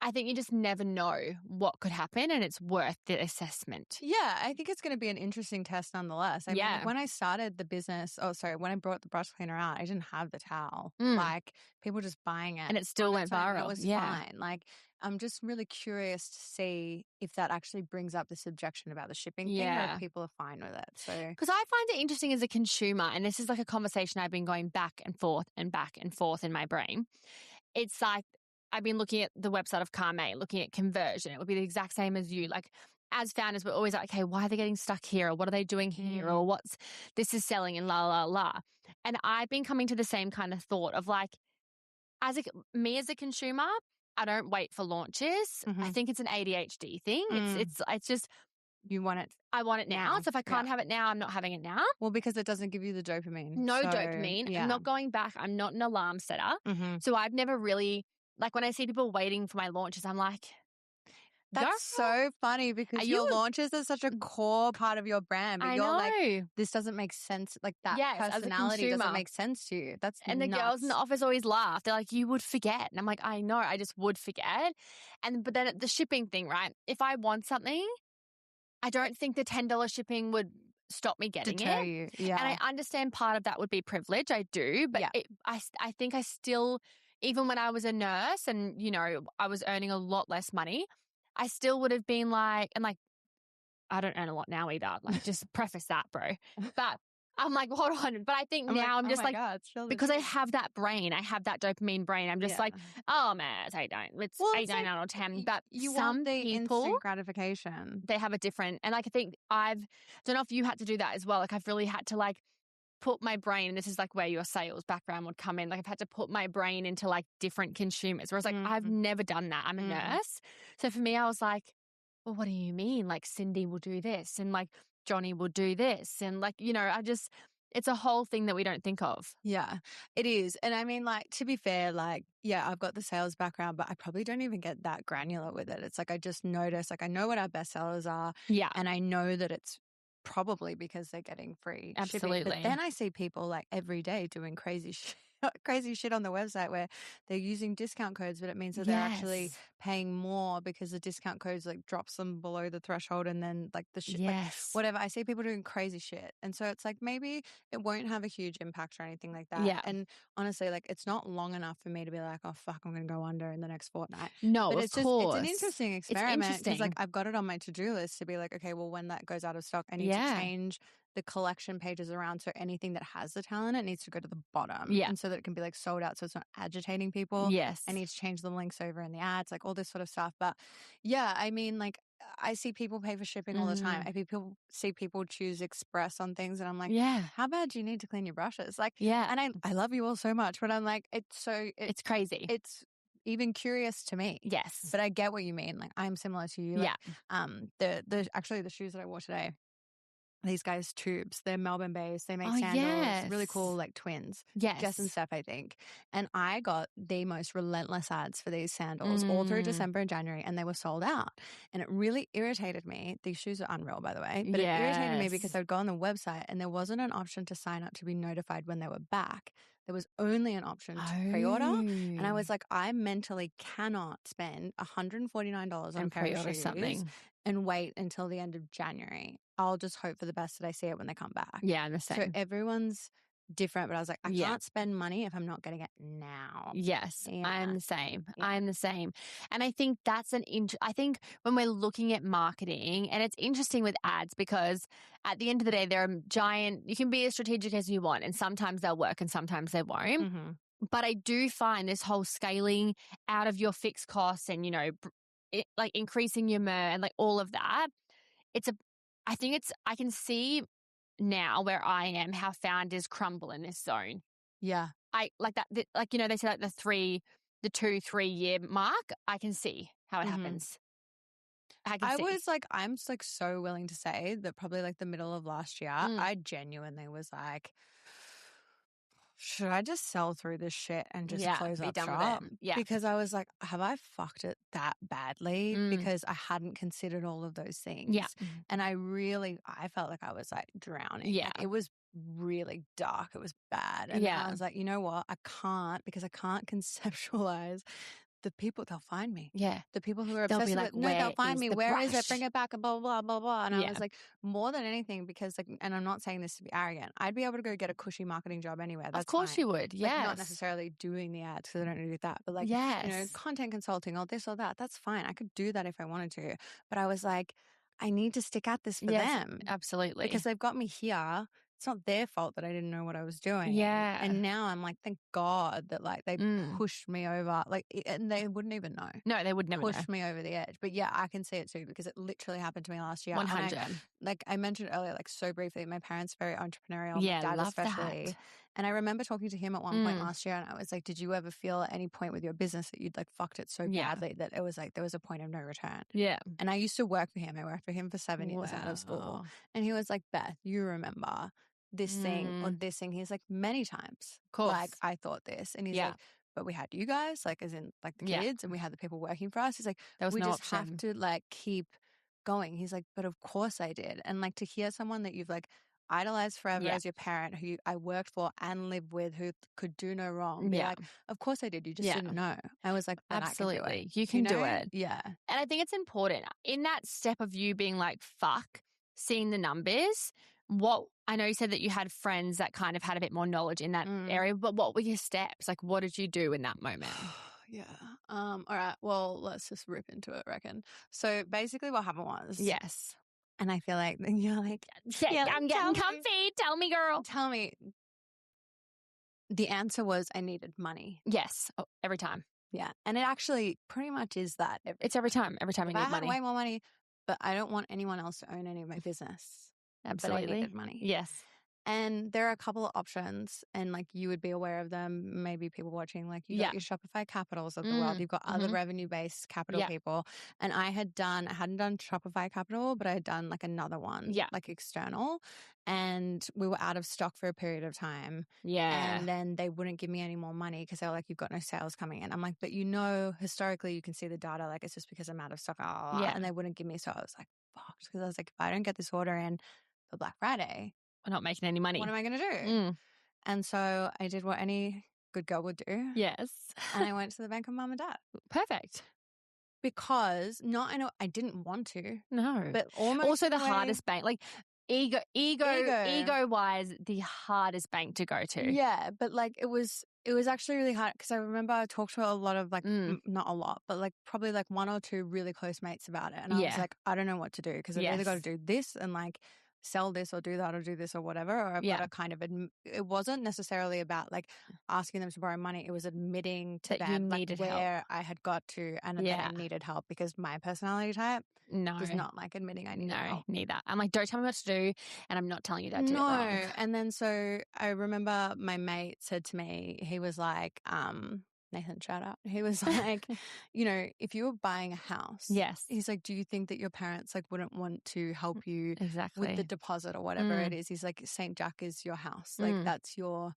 I think you just never know what could happen, and it's worth the assessment. Yeah, I think it's going to be an interesting test nonetheless. I mean, like, when I started the business, when I brought the brush cleaner out, I didn't have the towel. Like, people just buying it. And it still went viral. It was fine. Like, I'm just really curious to see if that actually brings up this objection about the shipping thing, or if people are fine with it. So, because I find it interesting as a consumer, and this is like a conversation I've been going back and forth in my brain. It's like, I've been looking at the website of Kaarme, looking at conversion. It would be the exact same as you. Like, as founders, we're always like, okay, why are they getting stuck here? Or what are they doing here? Or this is selling and la, la, la. And I've been coming to the same kind of thought of like, as a consumer, I don't wait for launches. I think it's an ADHD thing. It's just, you want it. I want it now. So if I can't have it now, I'm not having it now. Well, because it doesn't give you the dopamine. No dopamine. Yeah. I'm not going back. I'm not an alarm setter. So I've never really, like, when I see people waiting for my launches, I'm like, that's so funny, because your launches are such a core part of your brand. But you're like, this doesn't make sense. Like, that personality doesn't make sense to you. And the girls in the office always laugh. They're like, you would forget. And I'm like, I know, I just would forget. But then the shipping thing, right? If I want something, I don't think the $10 shipping would stop me getting it. You. Yeah. And I understand part of that would be privilege. I do. But I think I still, even when I was a nurse and, you know, I was earning a lot less money, I still would have been like, and like, I don't earn a lot now either. Like, just preface that, bro. But I'm like, hold on. But I think now I'm just like, because I have that brain, I have that dopamine brain. I'm just like, oh man, it's 8, 9. It's 8, 9 out of 10. But you some want the people, instant gratification. They have a different, and like, I think don't know if you had to do that as well. Like, I've really had to like put my brain, and this is like where your sales background would come in. Like, I've had to put my brain into like different consumers. Whereas like, I've never done that. I'm a nurse. So for me, I was like, well, what do you mean? Like, Cindy will do this, and like Johnny will do this. And like, you know, it's a whole thing that we don't think of. Yeah, it is. And I mean, like, to be fair, like, yeah, I've got the sales background, but I probably don't even get that granular with it. It's like, I just notice, like, I know what our best sellers are. Yeah. And I know that it's probably because they're getting free Absolutely. shipping. But then I see people like every day doing crazy shit on the website where they're using discount codes, but it means that they're actually paying more because the discount codes like drops them below the threshold, and then like the shit, like, whatever. I see people doing crazy shit. And so it's like, maybe it won't have a huge impact or anything like that. Yeah. And honestly, like, it's not long enough for me to be like, oh fuck, I'm going to go under in the next fortnight. No, but of course. It's an interesting experiment, because like, I've got it on my to-do list to be like, okay, well, when that goes out of stock, I need to change the collection pages around, so anything that has the talent, it needs to go to the bottom, and so that it can be like sold out, so it's not agitating people. I need to change the links over in the ads, like all this sort of stuff. But yeah, I mean, like, I see people pay for shipping all the time. I see people choose express on things, and I'm like, how bad do you need to clean your brushes? Like, and I love you all so much, but I'm like, it's crazy. even curious to me. Yes. But I get what you mean. Like, I'm similar to you. Like, actually the shoes that I wore today, these guys Tubes, they're Melbourne based. They make sandals, really cool, like twins. Yes. Jess and Steph, I think. And I got the most relentless ads for these sandals all through December and January, and they were sold out. And it really irritated me. These shoes are unreal, by the way. But it irritated me because I'd go on the website and there wasn't an option to sign up to be notified when they were back. There was only an option to pre-order. And I was like, I mentally cannot spend $149 on a pair of shoes something and wait until the end of January. I'll just hope for the best that I see it when they come back. Yeah, I'm the same. So everyone's different, but I was like, I can't spend money if I'm not getting it now. Yes, Yeah. I'm the same. Yeah. I'm the same. And I think that's I think when we're looking at marketing, and it's interesting with ads because at the end of the day, they're giant, you can be as strategic as you want, and sometimes they'll work and sometimes they won't. Mm-hmm. But I do find this whole scaling out of your fixed costs and, like increasing your MER and like all of that, I can see now where I am how founders crumble in this zone. Yeah. I like that, they say like the 2-3 year mark, I can see how it happens. I'm like so willing to say that probably like the middle of last year, I genuinely was like, should I just sell through this shit and just close up shop? Yeah. Because I was like, have I fucked it that badly? Because I hadn't considered all of those things. Yeah. And I felt like I was like drowning. Yeah. Like, it was really dark. It was bad. And I was like, you know what? I can't conceptualize the people, they'll find me. Yeah. The people who are obsessed with it, they'll find me. Where is it? Bring it back, blah, blah, blah, blah. And I was like, more than anything, because like, and I'm not saying this to be arrogant, I'd be able to go get a cushy marketing job anywhere. That's of course fine. You would. Yes. Like, not necessarily doing the ads because I don't do that, but like, content consulting or this or that, that's fine. I could do that if I wanted to. But I was like, I need to stick at this for them. Absolutely. Because they've got me here. It's not their fault that I didn't know what I was doing. Yeah. And now I'm like, thank God that like they pushed me over. Like, and they wouldn't even know. No, they would never push me over the edge. But yeah, I can see it too because it literally happened to me last year. 100. Like I mentioned earlier, like so briefly, my parents are very entrepreneurial. Yeah, my dad love especially. that. And I remember talking to him at one point last year, and I was like, did you ever feel at any point with your business that you'd like fucked it so badly that it was like there was a point of no return? Yeah. And I used to work for him. I worked for him for 7 years out of school. And he was like, Beth, you remember this thing or this thing. He's like, many times. Of course. Like, I thought this. And he's like, but we had you guys, like as in like the kids, and we had the people working for us. He's like, we just have to like keep going. He's like, but of course I did. And like to hear someone that you've like idolized forever as your parent, who I worked for and lived with, who could do no wrong, be like, of course I did. You just didn't know. I was like, absolutely. You can do it. Yeah. And I think it's important in that step of you being like, fuck, seeing the numbers. I know you said that you had friends that kind of had a bit more knowledge in that area, but what were your steps? Like, what did you do in that moment? Yeah. All right. Well, let's just rip into it, reckon. So basically what happened was. Yes. And I feel like you're like, I'm getting comfy. Tell me, girl. Tell me. The answer was I needed money. Yes. Oh, every time. Yeah. And it actually pretty much is that. It's every time. Every time I need money. I had way more money, but I don't want anyone else to own any of my business. Absolutely. But I needed money. Yes. And there are a couple of options, and like you would be aware of them. Maybe people watching, like you got your Shopify Capitals of the world. You've got other revenue-based capital people. And I hadn't done Shopify Capital, but I had done like another one, like external. And we were out of stock for a period of time. Yeah. And then they wouldn't give me any more money because they were like, you've got no sales coming in. I'm like, but historically you can see the data. Like, it's just because I'm out of stock. And they wouldn't give me. So I was like, fucked. Because I was like, if I don't get this order in for Black Friday, we're not making any money. What am I going to do? And so I did what any good girl would do. Yes. And I went to the bank of mum and dad. Perfect. Because I didn't want to. No. But almost also the hardest bank. Like ego-wise, the hardest bank to go to. Yeah. But like it was actually really hard because I remember I talked to a lot of like, not a lot, but like probably like one or two really close mates about it. And I was like, I don't know what to do because I've either got to do this and like sell this or do that or do this or whatever, or I've got to kind of it wasn't necessarily about like asking them to borrow money. It was admitting to that them like where I had got to and that I needed help because my personality type does not like admitting I needed help. Neither. I'm like, don't tell me what to do, and I'm not telling you that to do it wrong. And then so I remember my mate said to me, he was like, Nathan, shout out. He was like, you know, if you were buying a house, yes, he's like, do you think that your parents like wouldn't want to help you exactly with the deposit or whatever it is? He's like, St. Jack is your house. Like that's your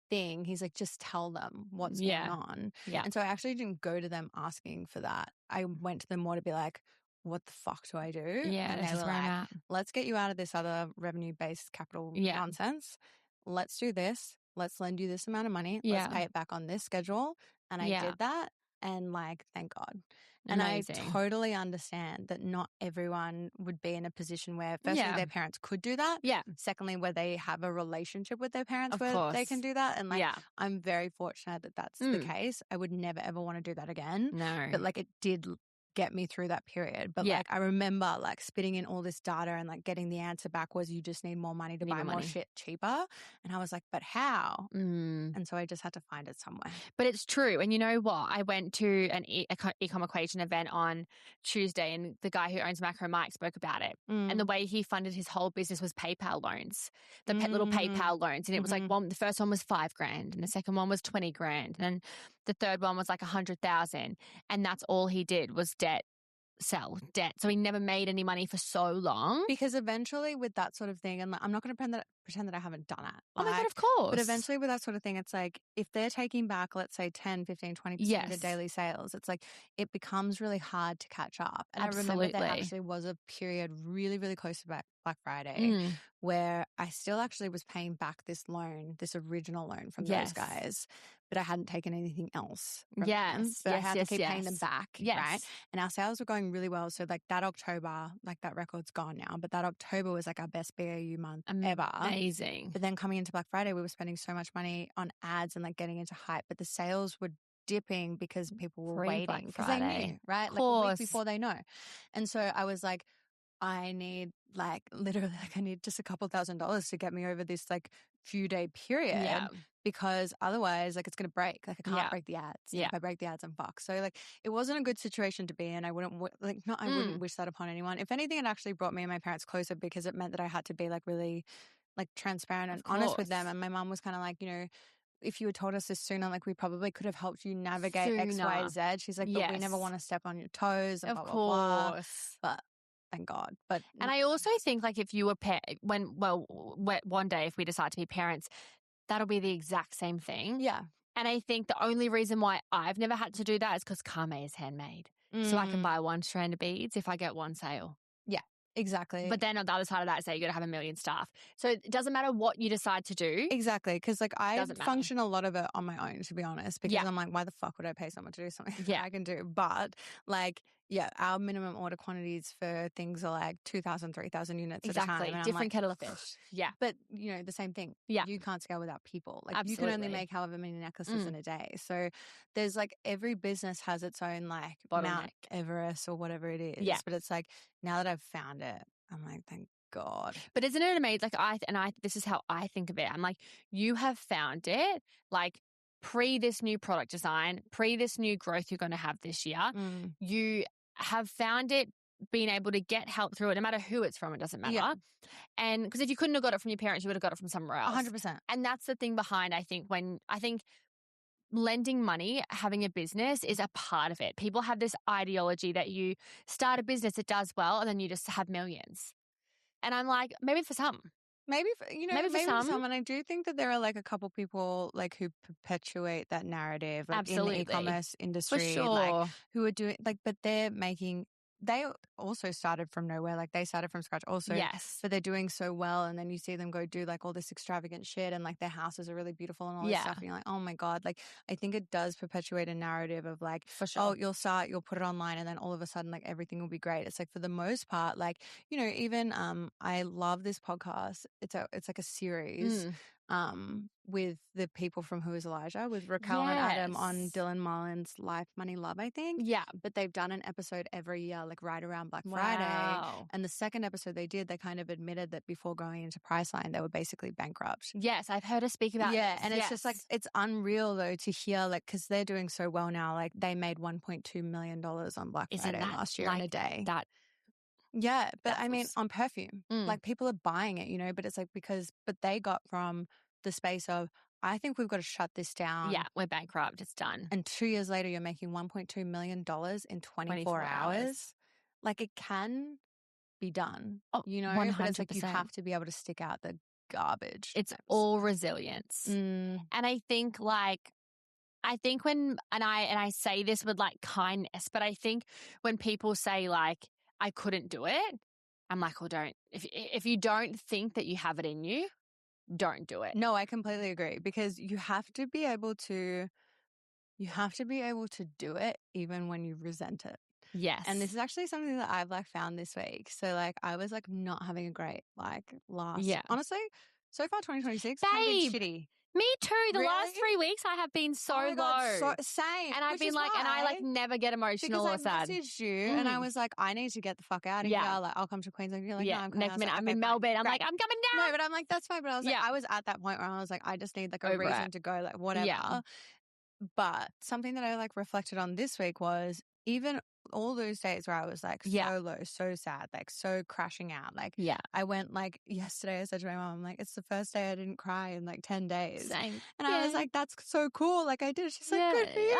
thing. He's like, just tell them what's going on. Yeah. And so I actually didn't go to them asking for that. I went to them more to be like, what the fuck do I do? Yeah, and they were like, let's get you out of this other revenue-based capital nonsense. Let's do this. Let's lend you this amount of money. Let's pay it back on this schedule. And I did that. And like, thank God. Amazing. And I totally understand that not everyone would be in a position where firstly their parents could do that. Yeah. Secondly, where they have a relationship with their parents Of where course. they can do that. And like, I'm very fortunate that that's the case. I would never ever want to do that again. No. But like it did get me through that period. But like I remember like spitting in all this data and like getting the answer back was you just need more money to buy more shit cheaper. And I was like, but how? And so I just had to find it somewhere. But it's true. And you know what? I went to an Ecom Equation event on Tuesday and the guy who owns Macro Mike spoke about it. And the way he funded his whole business was PayPal loans, the little PayPal loans. And it was like the first one was $5,000 and the second one was $20,000 and the third one was like 100,000. And that's all he did was sell debt. So he never made any money for so long. Because eventually with that sort of thing, and like, I'm not going to pretend that I haven't done it. Oh my God, of course. But eventually with that sort of thing, it's like if they're taking back, let's say 10, 15, 20% of their daily sales, it's like it becomes really hard to catch up. And Absolutely. I remember there actually was a period really, really close to Black Friday where I still actually was paying back this original loan from those guys, but I hadn't taken anything else from them. But I had to keep paying them back, right? And our sales were going really well. So like that October, like that record's gone now, but that October was like our best BAU month ever. Amazing. But then coming into Black Friday, we were spending so much money on ads and like getting into hype, but the sales were dipping because people were waiting because they knew, right? Like a week before they know. And so I was like, I need like literally like I need just a couple $1,000s to get me over this like few day period because otherwise like it's going to break. Like I can't break the ads. If I break the ads, I'm fucked. So like it wasn't a good situation to be in. I wouldn't I wouldn't wish that upon anyone. If anything, it actually brought me and my parents closer because it meant that I had to be like really like transparent and honest with them. And my mom was kind of like, you know, if you had told us this sooner, like we probably could have helped you navigate X, Y, Z. She's like, but we never want to step on your toes and blah, blah, blah. But thank God. But and I also think like if you were one day if we decide to be parents, that'll be the exact same thing. Yeah. And I think the only reason why I've never had to do that is because Kaarme is handmade. So I can buy one strand of beads if I get one sale. Yeah, exactly. But then on the other side of that, say you got to have 1 million staff. So it doesn't matter what you decide to do. Exactly. Because like I function a lot of it on my own, to be honest, because I'm like, why the fuck would I pay someone to do something that I can do? But like, our minimum order quantities for things are like 2,000, 3,000 units at a time. And different kettle of fish. Yeah. But, you know, the same thing. Yeah. You can't scale without people. Like you can only make however many necklaces in a day. So there's like every business has its own like Mount Everest or whatever it is. Yeah. But it's like now that I've found it, I'm like, thank God. But isn't it amazing? Like this is how I think of it. I'm like, you have found it like pre this new product design, pre this new growth you're going to have this year. You have found it, being able to get help through it, no matter who it's from, it doesn't matter. Yeah. And because if you couldn't have got it from your parents, you would have got it from somewhere else. 100%. And that's the thing behind, I think lending money, having a business is a part of it. People have this ideology that you start a business, it does well, and then you just have millions. And I'm like, maybe for some. Maybe for some. And I do think that there are like a couple people like who perpetuate that narrative like in the e-commerce industry. For sure. Like who are doing like, but they also started from nowhere. Like they started from scratch also. Yes. But they're doing so well. And then you see them go do like all this extravagant shit and like their houses are really beautiful and all this stuff. And you're like, oh my God. Like I think it does perpetuate a narrative of like, for sure. Oh, you'll put it online and then all of a sudden like everything will be great. It's like for the most part, like, you know, even I love this podcast. It's like a series. With the people from Who is Elijah, with Raquel and Adam on Dylan Mullen's Life, Money, Love, I think. Yeah. But they've done an episode every year, like right around Black Friday. And the second episode they kind of admitted that before going into Priceline, they were basically bankrupt. Yes, I've heard her speak about this. And it's just like, it's unreal though to hear, like, because they're doing so well now. Like they made $1.2 million on Black Friday last year in a day. Yeah, but I mean, on perfume, like people are buying it, you know, but it's like but they got from the space of, I think we've got to shut this down. Yeah, we're bankrupt. It's done. And 2 years later, you're making $1.2 million in 24 hours. Like, it can be done, you know? 100%. But it's like you have to be able to stick out the garbage. It's all resilience. And I think when, and I say this with like kindness, but I think when people say like, I couldn't do it, I'm like, well, don't. If you don't think that you have it in you, don't do it. No, I completely agree, because you have to be able to do it even when you resent it. Yes. And this is actually something that I've like found this week. So like I was like not having a great like honestly, so far 2026 kind of been shitty. Me too. The last 3 weeks I have been so low. God, same. And I've been like, and I like never get emotional or sad. Because I messaged you and I was like, I need to get the fuck out of here. Like, I'll come to Queensland. You're like, no, I'm coming. Next minute I'm in Melbourne. I'm like, I'm coming down. No, but I'm like, that's fine. But I was like, I was at that point where I was like, I just need like a reason to go, like whatever. Yeah. But something that I like reflected on this week was even all those days where I was like so low, so sad, like so crashing out. Like I went like yesterday, I said to my mom, like, it's the first day I didn't cry in like 10 days. Same. And I was like, that's so cool. Like I did. She's like, good for you.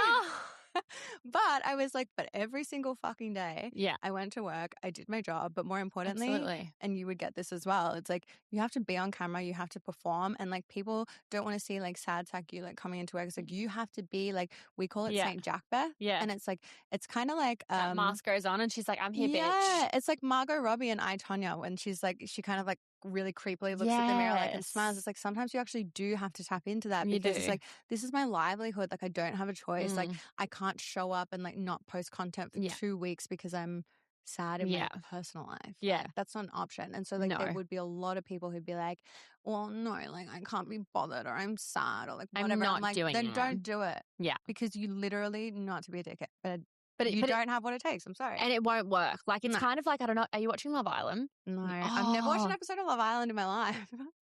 But I was like, but every single fucking day, I went to work, I did my job, but more importantly, and you would get this as well, it's like you have to be on camera, you have to perform, and like people don't want to see like sad sack you like coming into work. It's like you have to be like, we call it St. Jack Beth. Yeah. And it's like, it's kind of like that mask goes on and she's like, I'm here, bitch. Yeah. It's like Margot Robbie and I, Tonya, when she's like, she kind of like really creepily looks at the mirror like and smiles. It's like sometimes you actually do have to tap into that because it's like, this is my livelihood. Like I don't have a choice. Like I can't show up and like not post content for 2 weeks because I'm sad in my personal life. Yeah. Like, that's not an option. And so like there would be a lot of people who'd be like, well, no, like I can't be bothered or I'm sad or like whatever. I'm not like, doing then it. don't do it. Yeah. Because you literally, not to be a dickhead, but you don't have what it takes. I'm sorry. And it won't work. Like, it's kind of like, I don't know. Are you watching Love Island? No. I've never watched an episode of Love Island in my life.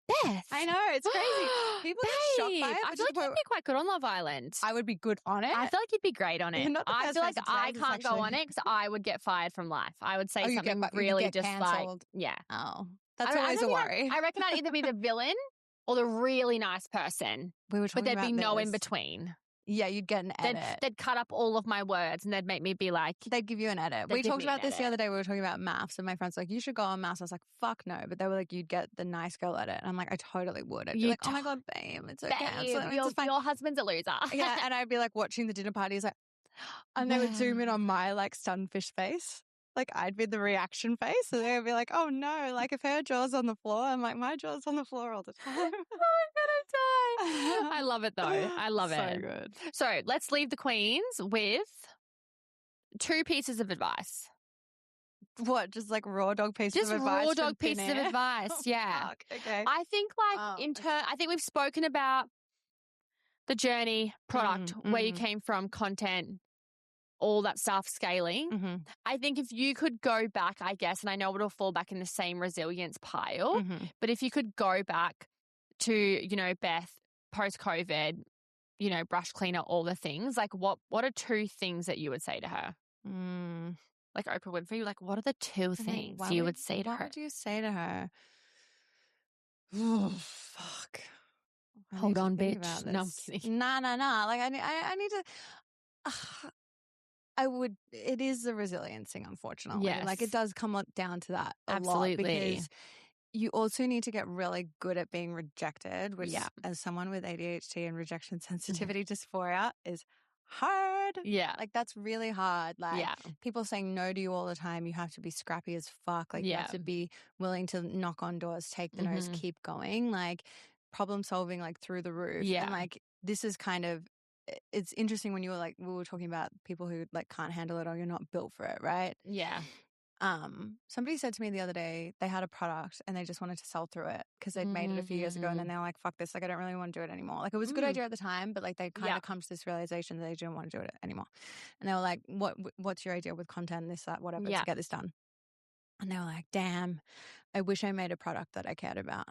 Beth. I know. It's crazy. People get shocked by it. I feel like you'd be quite good on Love Island. I would be good on it. I feel like you'd be great on it. I feel like I can't go on it because I would get fired from life. I would say something really just canceled. Like, Oh, that's always a worry. I reckon I'd either be the villain or the really nice person. But there'd be no in between. Yeah, you'd get an edit. They'd cut up all of my words and they'd make me be like... They'd give you an edit. We talked about this the other day. We were talking about maths and my friends were like, you should go on maths. I was like, fuck no. But they were like, you'd get the nice girl edit. And I'm like, I totally would. I'd be like, oh my God, babe, it's okay. Your husband's a loser. Yeah, and I'd be like watching the dinner parties like, and they would zoom in on my like stunned fish face. Like I'd be the reaction face. And they would be like, oh no, like if her jaw's on the floor, I'm like, my jaw's on the floor all the time. Oh, I'm gonna die. I love it though. I love it. So good. So let's leave the queens with 2 pieces of advice. What? Just like raw dog pieces of advice? Just raw dog pieces of advice. Yeah. Fuck. Okay. I think like I think we've spoken about the journey, product, where you came from, content, all that stuff, scaling. I think if you could go back, I guess, and I know it'll fall back in the same resilience pile, but if you could go back to, you know, Beth, post-COVID, you know, brush cleaner, all the things, like what are 2 things that you would say to her? Like Oprah Winfrey, like what are the 2 things you would say to her? What would you say to her? Oh, fuck. Hold on, bitch. No, I'm kidding. Nah. Like I need to... I would. It is the resilience thing, unfortunately. Yes. Like it does come down to that a Absolutely. lot because you also need to get really good at being rejected, which as someone with ADHD and rejection sensitivity dysphoria is hard. Yeah. Like that's really hard. Like people saying no to you all the time. You have to be scrappy as fuck. Like you have to be willing to knock on doors, take the nose, keep going. Like problem solving like through the roof. Yeah. And like this is kind of, it's interesting when you were like, we were talking about people who like can't handle it or you're not built for it, right? Yeah. Somebody said to me the other day, they had a product and they just wanted to sell through it because they'd made it a few years ago and then they were like, fuck this, like I don't really want to do it anymore. Like it was a good idea at the time, but like they kind of come to this realization that they didn't want to do it anymore. And they were like, what's your idea with content, this, that, whatever, to get this done? And they were like, damn, I wish I made a product that I cared about.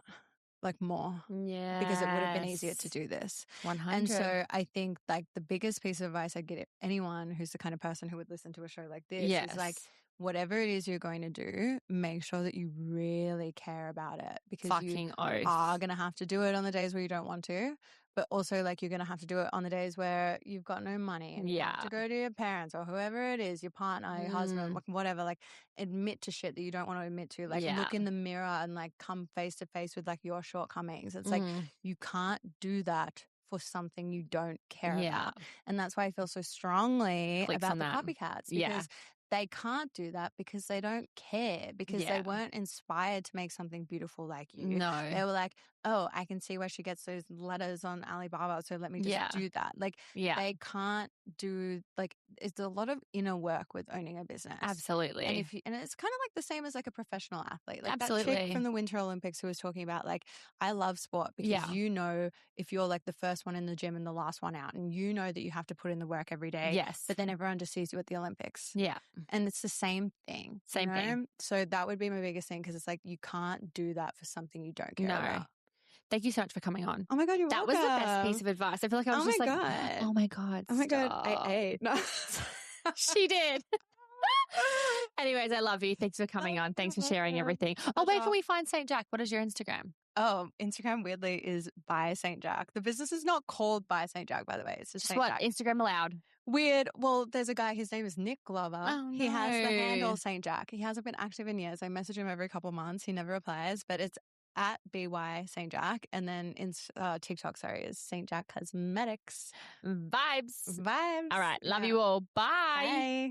Like more. Yeah. Because it would have been easier to do this. 100. And so I think like the biggest piece of advice I'd give anyone who's the kind of person who would listen to a show like this is like, whatever it is you're going to do, make sure that you really care about it because you are going to have to do it on the days where you don't want to. but also like you're going to have to do it on the days where you've got no money and you have to go to your parents or whoever it is, your partner, your husband, whatever, like admit to shit that you don't want to admit to, like look in the mirror and like come face to face with like your shortcomings. It's like you can't do that for something you don't care about. And that's why I feel so strongly about the copycats, because they can't do that because they don't care, because they weren't inspired to make something beautiful like you. No. They were like, oh, I can see where she gets those letters on Alibaba, so let me just do that. Like they can't do, like, it's a lot of inner work with owning a business. Absolutely. And and it's kind of like the same as like a professional athlete. Like that chick from the Winter Olympics who was talking about like, I love sport because you know if you're like the first one in the gym and the last one out, and you know that you have to put in the work every day. Yes. But then everyone just sees you at the Olympics. Yeah. And it's the same thing. Same thing. So that would be my biggest thing, because it's like you can't do that for something you don't care about. Thank you so much for coming on. Oh my God, you're welcome. That was the best piece of advice. I feel like I was just like, oh my God. Oh my God, I ate. No. She did. Anyways, I love you. Thanks for coming on. Thanks for sharing everything. Oh, where can we find St. Jack? What is your Instagram? Oh, Instagram weirdly is by St. Jack. The business is not called by St. Jack, by the way. It's just St. Jack. Instagram allowed. Weird. Well, there's a guy, his name is Nick Glover. Oh, no. He has the handle St. Jack. He hasn't been active in years. I message him every couple months. He never replies, but it's at BY St. Jack. And then in TikTok, is St. Jack Cosmetics. Vibes. All right. Love you all. Bye. Bye.